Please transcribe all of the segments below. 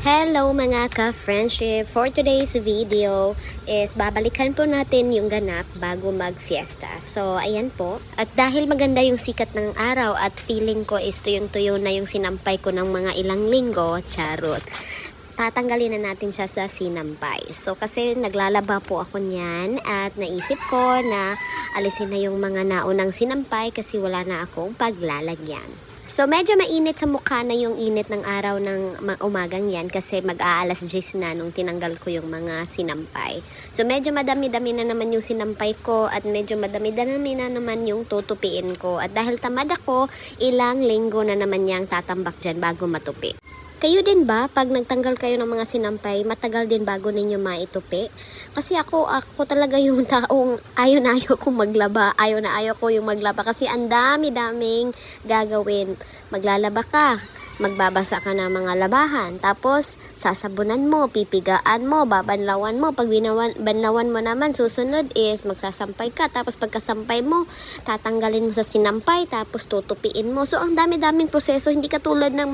Hello mga ka-friendship! For today's video is babalikan po natin yung ganap bago mag-fiesta. So ayan po. At dahil maganda yung sikat ng araw at feeling ko is tuyong-tuyo na yung sinampay ko ng mga ilang linggo, charot. Tatanggalin na natin siya sa sinampay. So kasi naglalaba po ako niyan at naisip ko na alisin na yung mga naunang sinampay kasi wala na akong paglalagyan. So medyo mainit sa mukha na yung init ng araw ng umagang yan kasi mag-aalas 10 na nung tinanggal ko yung mga sinampay. So medyo madami-dami na naman yung sinampay ko at medyo madami-dami na naman yung tutupiin ko. At dahil tamad ako, ilang linggo na naman niyang tatambak dyan bago matupi. Kayo din ba, pag nagtanggal kayo ng mga sinampay, matagal din bago ninyo maitupi? Kasi ako talaga yung taong ayaw na ayaw kong maglaba. Ayaw na ayaw ko yung maglaba kasi ang dami-daming gagawin. Maglalaba ka, magbabasa ka ng mga labahan, tapos sasabunan mo, pipigaan mo, babanlawan mo. Pag banlawan mo naman, susunod is magsasampay ka, tapos pagkasampay mo, tatanggalin mo sa sinampay, tapos tutupiin mo. So ang dami-daming proseso, hindi katulad ng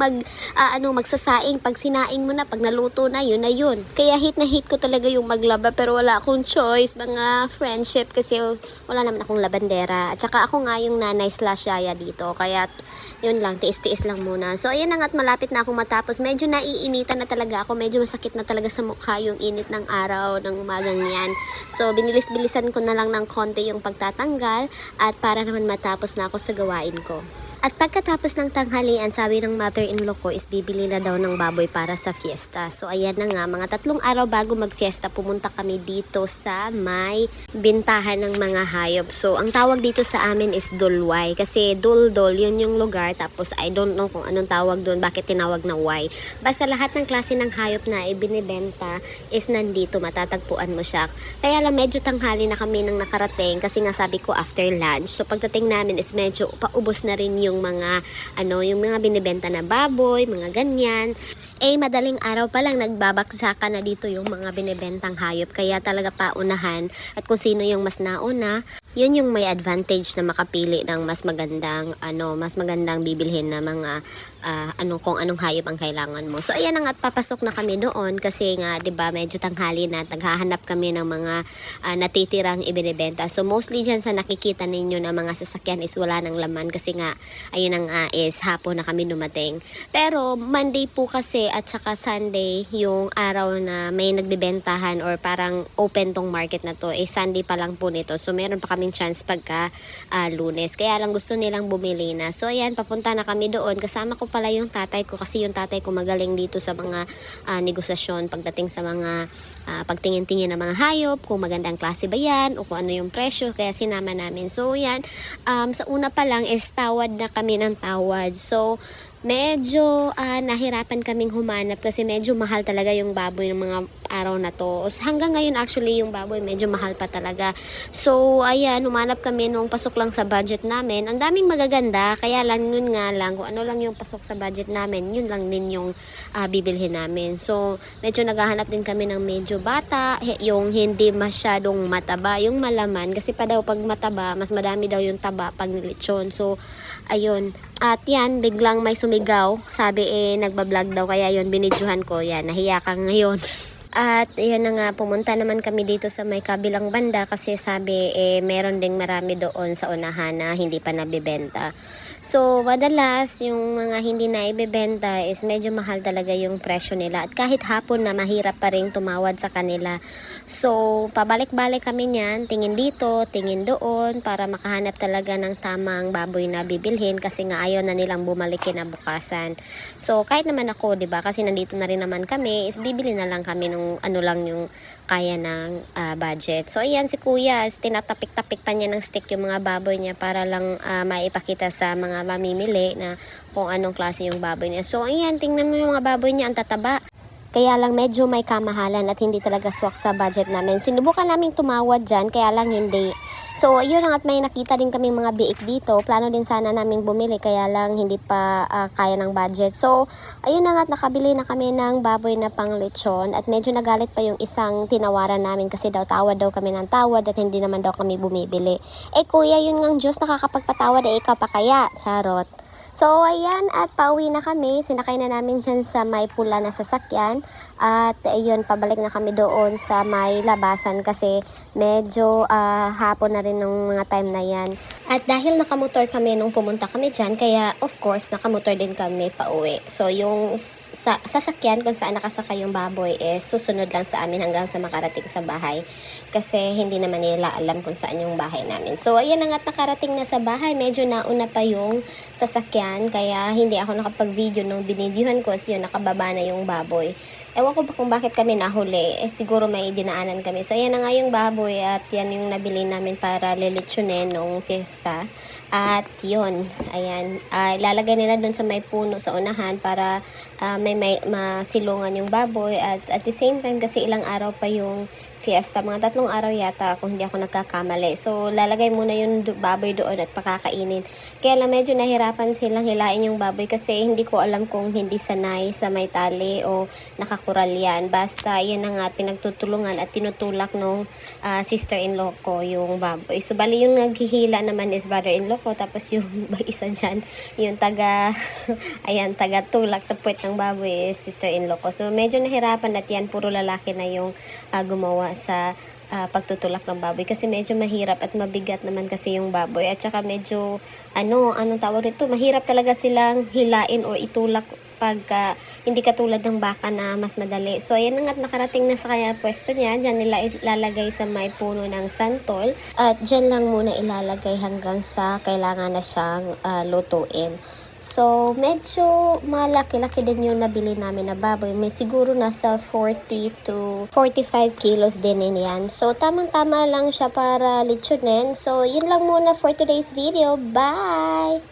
magsasaing. Pag sinaing mo na, pag naluto na, yun na yun. Kaya hit na hit ko talaga yung maglaba, pero wala akong choice, mga friendship, kasi wala naman akong labandera. At saka ako nga yung nanay/yaya dito, kaya yun lang, tiis-tiis lang muna. So ayan na nga't malapit na akong matapos. Medyo naiinitan na talaga ako. Medyo masakit na talaga sa mukha yung init ng araw ng umagang yan. So binilis-bilisan ko na lang ng konti yung pagtatanggal at para naman matapos na ako sa gawain ko. At pagkatapos ng tanghalian, sabi ng mother-in-law ko is bibili na daw ng baboy para sa fiesta. So ayan na nga, mga 3 araw bago mag-fiesta, pumunta kami dito sa may bintahan ng mga hayop. So ang tawag dito sa amin is Dulway. Kasi Duldol, yun yung lugar. Tapos I don't know kung anong tawag doon, bakit tinawag na Y. Basta lahat ng klase ng hayop na ibinibenta is nandito, matatagpuan mo siya. Kaya lang medyo tanghali na kami nang nakarating kasi nga sabi ko after lunch. So pagdating namin is medyo paubos na rin yung mga binibenta na baboy, mga ganyan. Madaling araw pa lang nagbabaksakan na dito yung mga binibentang hayop, kaya talaga paunahan at kung sino yung mas nauna, yun yung may advantage na makapili ng mas magandang bibilhin na mga kung anong hayop ang kailangan mo. So ayan na nga, papasok na kami doon kasi nga 'di ba medyo tanghali na, naghahanap kami ng mga natitirang ibinebenta. So mostly diyan sa nakikita ninyo na mga sasakyan is wala nang laman kasi nga ayun nga is hapon na kami dumating. Pero Monday po kasi at saka Sunday yung araw na may nagbebentahan or parang open tong market na to, Sunday pa lang po nito. So meron pa kaming chance pagka Lunes. Kaya lang gusto nilang bumili na. So ayan, papunta na kami doon. Kasama ko pala yung tatay ko kasi yung tatay ko magaling dito sa mga negosasyon pagdating sa mga pagtingin-tingin ng mga hayop, kung magandang klase ba yan o kung ano yung presyo. Kaya sinama namin. So yan, sa una pa lang is tawad na kami ng tawad. So medyo nahirapan kaming humanap kasi medyo mahal talaga yung baboy ng mga araw na to. Hanggang ngayon actually yung baboy medyo mahal pa talaga. So ayan, humanap kami nung pasok lang sa budget namin. Ang daming magaganda, kaya lang yun nga lang, kung ano lang yung pasok sa budget namin, yun lang din yung bibilhin namin. So medyo naghahanap din kami ng medyo bata, yung hindi masyadong mataba, yung malaman. Kasi pa daw pag mataba, mas madami daw yung taba pag nilitsyon. So ayun. At yan, biglang may sumigaw. Sabi nagbablog daw, kaya yun, binidyohan ko. Yan, nahiya ka ngayon. At yan na nga, pumunta naman kami dito sa may kabilang banda kasi sabi meron ding marami doon sa unahan na hindi pa nabibenta. So madalas yung mga hindi na ibebenta is medyo mahal talaga yung presyo nila at kahit hapon na mahirap pa rin tumawad sa kanila. So pabalik-balik kami niyan, tingin dito, tingin doon para makahanap talaga ng tamang baboy na bibilhin kasi nga ayaw na nilang bumalik kinabukasan. So kahit naman ako, 'di ba, kasi nandito na rin naman kami, is bibili na lang kami ng lang yung kaya ng budget. So ayan, si kuya, tinatapik-tapik pa niya ng stick yung mga baboy niya para lang maipakita sa mga mamimili na kung anong klase yung baboy niya. So ayan, tingnan mo yung mga baboy niya, ang tataba. Kaya lang medyo may kamahalan at hindi talaga swak sa budget namin. Sinubukan naming tumawad dyan, kaya lang hindi. So, yun lang, at may nakita din kami mga biik dito. Plano din sana naming bumili, kaya lang hindi pa kaya ng budget. So, ayun na nga, nakabili na kami ng baboy na pang lechon. At medyo nagalit pa yung isang tinawaran namin kasi daw tawad daw kami ng tawad at hindi naman daw kami bumibili. Kuya, yun ngang Diyos nakakapagpatawad, ikaw pa kaya? Charot. So, ayan, at pauwi na kami. Sinakay na namin dyan sa may pula na sasakyan. At ayun, pabalik na kami doon sa may labasan kasi medyo hapon na rin nung mga time na yan. At dahil nakamotor kami nung pumunta kami dyan, kaya of course, nakamotor din kami pauwi. So, yung sasakyan kung saan nakasakay yung baboy is susunod lang sa amin hanggang sa makarating sa bahay. Kasi hindi naman nila alam kung saan yung bahay namin. So, ayan na nga, nakarating na sa bahay. Medyo nauna pa yung sasakyan, kaya hindi ako nakapag-video nung binidyohan ko. So, yun, nakababa na yung baboy. Ewan ko ba kung bakit kami nahuli. Siguro may dinaanan kami. So, ayan na nga yung baboy at yan yung nabili namin para lilitsunin nung piyesta. At yun, ayan. Ilalagay nila dun sa may puno sa unahan para may masilungan yung baboy. At the same time, kasi ilang araw pa yung fiesta, mga 3 araw yata kung hindi ako nagkakamali. So, lalagay muna yung baboy doon at pakakainin. Kaya lang medyo nahirapan silang hilain yung baboy kasi hindi ko alam kung hindi sanay sa may tali o nakakural yan. Basta, yan na nga, pinagtutulungan at tinutulak nung sister-in-law ko yung baboy. So, bali yung naghihila naman is brother-in-law ko, tapos yung isa dyan, yung ayan, taga-tulak sa puwet ng baboy is sister-in-law ko. So, medyo nahirapan at yan, puro lalaki na yung gumawa sa pagtutulak ng baboy kasi medyo mahirap at mabigat naman kasi yung baboy at saka medyo anong tawag nito, mahirap talaga silang hilain o itulak pagka hindi katulad ng baka na mas madali. So ayan na nga, nakarating na sa kaya pwesto niya. Diyan nila ilalagay sa may puno ng santol at diyan lang muna ilalagay hanggang sa kailangan na siyang lutuin. So, medyo malaki-laki din yung nabili namin na baboy. May siguro nasa 40 to 45 kilos din yan. So, tamang-tama lang siya para litsunin. So, yun lang muna for today's video. Bye!